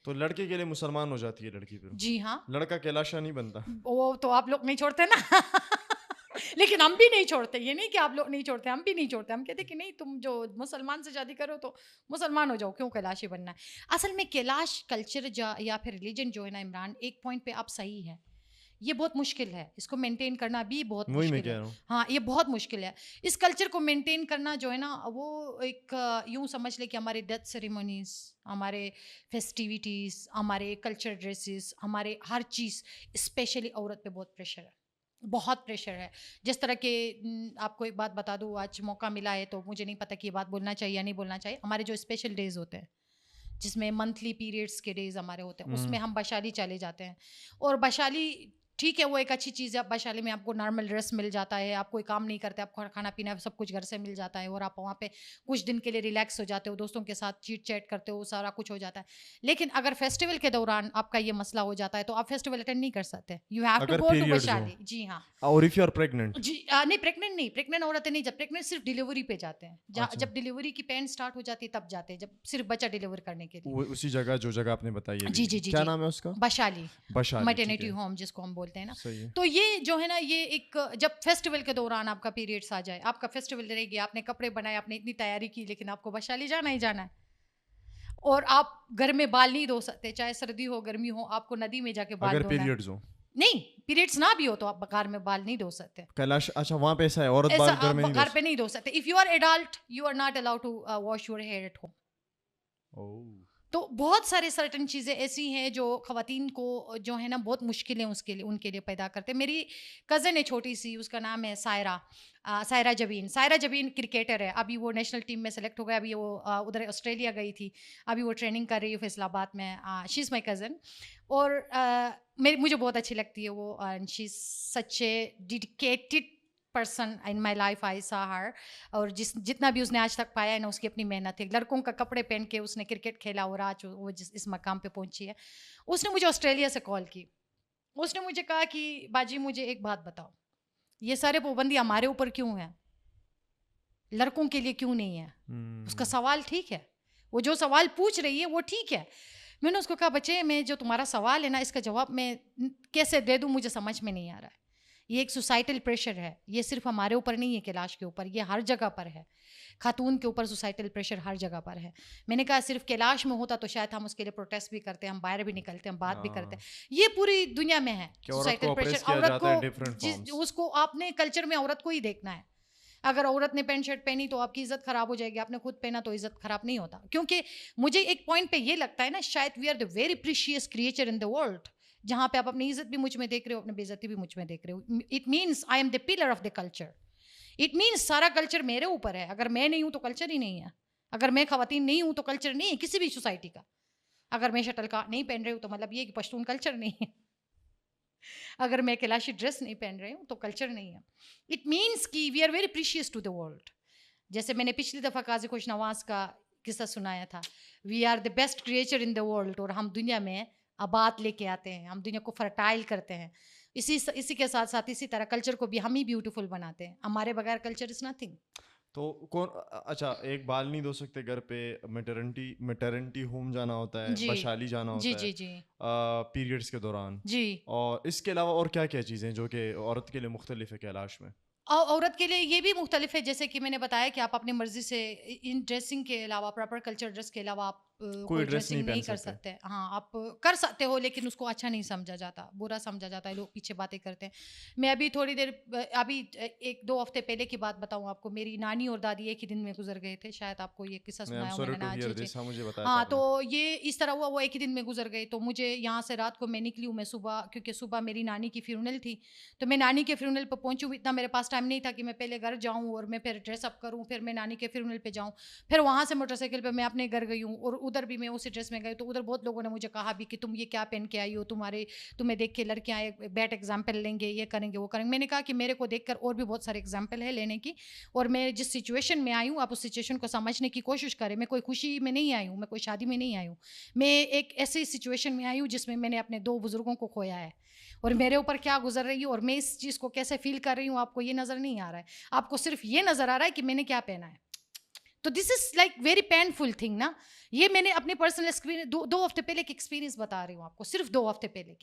تو لڑکے کے لیے مسلمان ہو جاتی ہے لڑکی پھر؟ جی ہاں. لڑکا کیلاشا نہیں بنتا؟ وہ تو آپ لوگ نہیں چھوڑتے نا. لیکن ہم بھی نہیں چھوڑتے, یہ نہیں کہ آپ لوگ نہیں چھوڑتے, ہم بھی نہیں چھوڑتے. ہم کہتے کہ نہیں, تم جو مسلمان سے شادی کرو تو مسلمان ہو جاؤ, کیوں کیلاشی بننا ہے. اصل میں کیلاش کلچر یا پھر ریلیجن جو ہے نا عمران, ایک پوائنٹ پہ آپ صحیح ہے, یہ بہت مشکل ہے, اس کو مینٹین کرنا بھی بہت مشکل ہے. ہاں, یہ بہت مشکل ہے. اس کلچر کو مینٹین کرنا جو ہے نا, وہ ایک یوں سمجھ لے کہ ہمارے ڈیتھ سیریمونیز, ہمارے فیسٹیوٹیز, ہمارے کلچر ڈریسز, ہمارے ہر چیز, اسپیشلی عورت پہ بہت پریشر ہے, بہت پریشر ہے. جس طرح کہ آپ کو ایک بات بتا دوں, آج موقع ملا ہے تو مجھے نہیں پتا کہ یہ بات بولنا چاہیے یا نہیں بولنا چاہیے. ہمارے جو اسپیشل ڈیز ہوتے ہیں, جس میں منتھلی پیریڈس کے ڈیز ہمارے ہوتے ہیں, اس میں ہم بشالی چلے جاتے ہیں. اور بشالی ٹھیک ہے, وہ ایک اچھی چیز ہے. بشالی میں آپ کو نارمل ڈریس مل جاتا ہے, آپ کوئی کام نہیں کرتے, آپ کو کھانا پینا سب کچھ گھر سے مل جاتا ہے, اور آپ وہاں پہ کچھ دن کے لیے ریلیکس ہو جاتے ہو, دوستوں کے ساتھ چیٹ چیٹ کرتے ہو, سارا کچھ ہو جاتا ہے. لیکن اگر فیسٹیول کے دوران آپ کا یہ مسئلہ ہو جاتا ہے تو آپ فیسٹیول اٹینڈ نہیں کر سکتے. You have to go to Bishali. جی ہاں. اور if you are pregnant؟ جی نہیں, پریگننٹ عورتیں نہیں, جب پریگننٹ صرف ڈیلیوری پہ جاتے ہیں, جب ڈیلیوری کی پین سٹارٹ ہو جاتی ہے تب جاتے ہیں, جب صرف بچہ ڈیلیور کرنے کے لیے. اسی جگہ جو جگہ آپ نے بتائی ہے. جی جی جی, کیا نام ہے اس کا؟ بشالی بشالی میٹرنیٹی ہوم جس کو ہم بولتے ہیں نا. صحیح ہے. تو یہ جو ہے نا, یہ ایک جب فیسٹیول کے دوران آپ کا پیریڈس آ جائے, آپ کا فیسٹیول رہے گی, آپ نے کپڑے بنائے, آپ نے اتنی تیاری کی, لیکن آپ کو بشالی جانا ہی جانا ہے. اور آپ گھر میں بال نہیں دھو سکتے, چاہے سردی ہو گرمی ہو, آپ کو ندی میں جا کے بال اگر دھونا ہے. پیریڈز ہو نہیں, پیریڈس نہ بھی ہو تو آپ گھر میں بال نہیں دھو سکتے. کیلاش اچھا وہاں پہ ایسا ہے, عورت بال گھر میں گھر پہ نہیں دھو سکتے. If you are adult you are not allowed to wash your hair at home. تو بہت سارے سرٹن چیزیں ایسی ہیں جو خواتین کو جو ہے نا بہت مشکلیں اس کے لیے ان کے لیے پیدا کرتے. میری کزن ہے چھوٹی سی, اس کا نام ہے سائرہ جبین. سائرہ جبین کرکٹر ہے, ابھی وہ نیشنل ٹیم میں سلیکٹ ہو گیا, ابھی وہ ادھر آسٹریلیا گئی تھی, ابھی وہ ٹریننگ کر رہی ہے فیصل آباد میں. شی از مائی کزن, اور مجھے بہت اچھی لگتی ہے وہ, and she is such a dedicated person in my life. I saw her, اور جتنا بھی اس نے آج تک پایا ہے نا, اس کی اپنی محنت ہے. لڑکوں کا کپڑے پہن کے اس نے کرکٹ کھیلا, اور آج وہ اس مقام پہ پہنچی ہے. اس نے مجھے آسٹریلیا سے کال کی, اس نے مجھے کہا کہ باجی مجھے ایک بات بتاؤ, یہ سارے پابندی ہمارے اوپر کیوں ہیں, لڑکوں کے لیے کیوں نہیں ہے؟ اس کا سوال ٹھیک ہے, وہ جو سوال پوچھ رہی ہے وہ ٹھیک ہے. میں نے اس کو کہا بچے, میں جو تمہارا سوال ہے نا, اس کا جواب میں کیسے دے دوں, مجھے سمجھ میں نہیں آ رہا ہے. یہ ایک سوسائٹل پریشر ہے, یہ صرف ہمارے اوپر نہیں ہے کیلاش کے اوپر, یہ ہر جگہ پر ہے. خاتون کے اوپر سوسائٹل پریشر ہر جگہ پر ہے. میں نے کہا صرف کیلاش میں ہوتا تو شاید ہم اس کے لیے پروٹیسٹ بھی کرتے, ہم باہر بھی نکلتے, ہم بات بھی کرتے. یہ پوری دنیا میں ہے سوسائٹل پریشر. عورت کو اس کو آپ نے کلچر میں عورت کو ہی دیکھنا ہے. اگر عورت نے پینٹ شرٹ پہنی تو آپ کی عزت خراب ہو جائے گی, آپ نے خود پہنا تو عزت خراب نہیں ہوتا. کیونکہ مجھے ایک پوائنٹ پہ یہ لگتا ہے نا, شاید we are the very precious creature in the world, جہاں پہ آپ اپنی عزت بھی مجھ میں دیکھ رہے ہو, اپنی بے عزتی بھی مجھ میں دیکھ رہے ہو. It means I am the pillar of the culture. It means سارا کلچر میرے اوپر ہے. اگر میں نہیں ہوں تو کلچر ہی نہیں ہے. اگر میں خواتین نہیں ہوں تو کلچر نہیں ہے کسی بھی سوسائٹی کا. اگر میں شٹل کا نہیں پہن رہی ہوں تو مطلب یہ کہ پشتون کلچر نہیں ہے. اگر میں کیلاشی ڈریس نہیں پہن رہی ہوں تو کلچر نہیں ہے. اٹ مینس کہ we are very precious to the world. جیسے میں نے پچھلی دفعہ قاضی خوش نواز کا قصہ سنایا تھا, we are the best creature in the world, اور ہم دنیا میں آباد لے کے آتے ہیں, ہم دنیا کو فرٹائل کرتے ہیں. اسی کے ساتھ ساتھ اسی طرح کلچر کو بھی ہم ہی بیوٹیفل بناتے ہیں. ہمارے بغیر کلچر از نتھنگ. تو کون اچھا ایک بال نہیں دھو سکتے گھر پہ, میٹرنٹی ہوم جانا ہوتا ہے, بشالی جانا ہوتا ہے پیریڈس کے دوران, جی. اور اس کے علاوہ اور کیا کیا چیزیں جو کہ عورت کے لیے مختلف ہے کیلاش میں؟ عورت کے لیے یہ بھی مختلف ہے, جیسے کہ میں نے بتایا کہ آپ اپنی مرضی سے ان ڈریسنگ کے علاوہ, پراپر کلچر ڈریس کے علاوہ آپ کوئی ڈریسنگ نہیں کر سکتے. ہاں آپ کر سکتے ہو, لیکن اس کو اچھا نہیں سمجھا جاتا, برا سمجھا جاتا ہے, لوگ پیچھے باتیں کرتے ہیں. میں ابھی تھوڑی دیر, ابھی 1-2 ہفتے پہلے کی بات بتاؤں آپ کو, میری نانی اور دادی ایک ہی دن میں گزر گئے تھے. شاید آپ کو یہ قصہ سنایا ہو میں نے. ہاں, تو یہ اس طرح ہوا, وہ ایک ہی دن میں گزر گئے. تو مجھے یہاں سے رات کو میں نکلی ہوں, میں صبح, کیونکہ صبح میری نانی کی فیونل تھی, تو میں نانی کے فیونل پہ پہنچوں. اتنا میرے پاس ٹائم نہیں تھا کہ میں پہلے گھر جاؤں اور میں پھر ڈریس اپ کروں, پھر میں نانی کے فیونل پہ جاؤں, پھر وہاں سے موٹر سائیکل پہ میں اپنے گھر گئی ہوں, اور ادھر بھی میں اسی ڈریس میں گئی. تو ادھر بہت لوگوں نے مجھے کہا بھی کہ تم یہ کیا پہن کے آئی ہو, تمہیں دیکھ کے لڑکیاں ایک بیڈ ایگزامپل لیں گے, یہ کریں گے وہ کریں گے. میں نے کہا کہ میرے کو دیکھ کر اور بھی بہت سارے ایگزامپل ہے لینے کی, اور میں جس سچویشن میں آئی ہوں آپ اس سچویشن کو سمجھنے کی کوشش کریں. میں کوئی خوشی میں نہیں آئی ہوں, میں کوئی شادی میں نہیں آئی ہوں, میں ایک ایسی سچویشن میں آئی ہوں جس میں نے اپنے 2 بزرگوں کو کھویا ہے, اور میرے اوپر کیا گزر رہی ہے اور میں اس چیز کو کیسے فیل کر رہی ہوں, آپ کو یہ نظر نہیں آ رہا ہے. آپ کو صرف یہ نظر آ رہا ہے کہ میں نے کیا پہنا ہے. تو this is like very painful thing نا. یہ میں نے اپنے پرسنل ایکسپیرینس 2 ہفتے پہلے کی ایکسپیرینس بتا رہی ہوں آپ کو, صرف 2 ہفتے پہلے کی.